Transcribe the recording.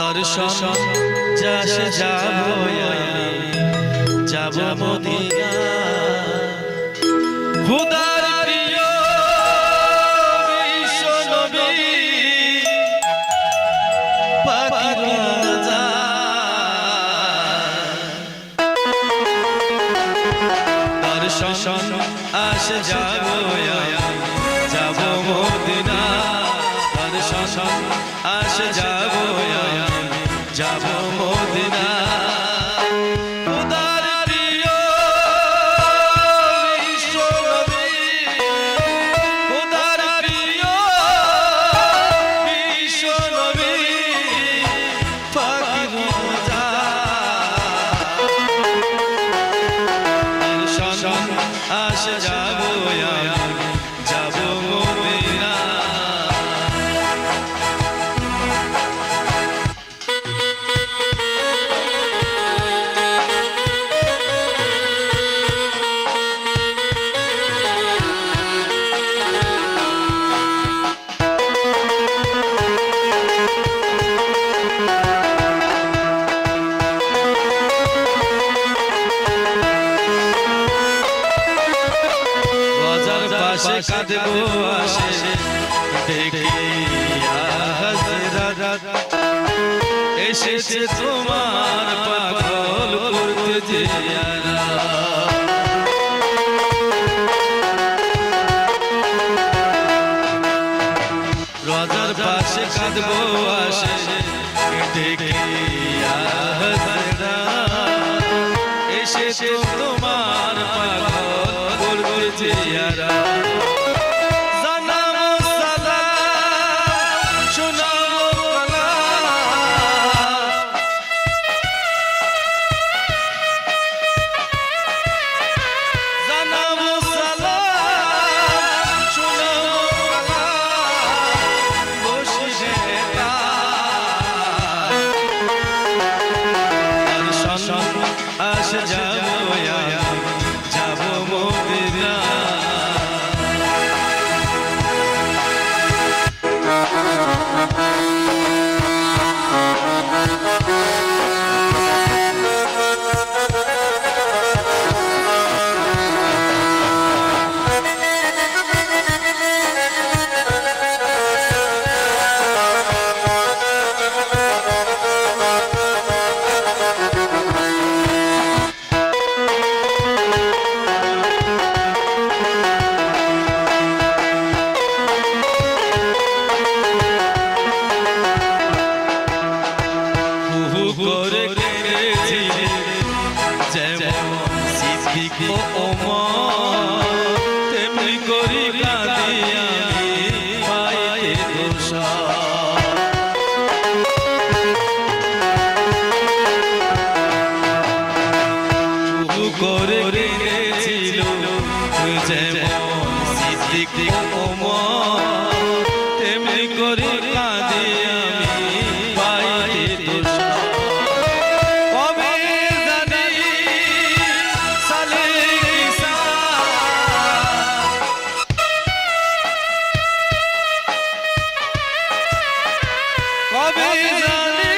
দর্শন যাস যাব মদিনা খুদার প্রিয় বিশ্ব নবী পাখির রাজা দর্শন আস যাব মদিনা দর্শন আস যাব মদিনা খুদার প্রিয় বিশ্ব নবী খুদার প্রিয় বিশ্ব নবী পাখির রাজা দর্শন আস যাব মদিনা কাঁদবো আসে দেখিয়া হযরত এসেছে তোমার পাগল করতে জিয়ারা রোজার পাশে কাঁদবো আসে দেখিয়া হযরত এসেছে তোমার পাগল করতে জিয়ারা আস যাব মদিনা করে কেড়েছিলে যেমন সিদ্দিক ও ওমর তেমনি করি কাঁদি আমি পাইতে দোষা করে কেড়েছিল যেমন সিদ্দিক ও ওমর তেমনি করি কাঁদি আমি পাইতে দোষা কবে জানি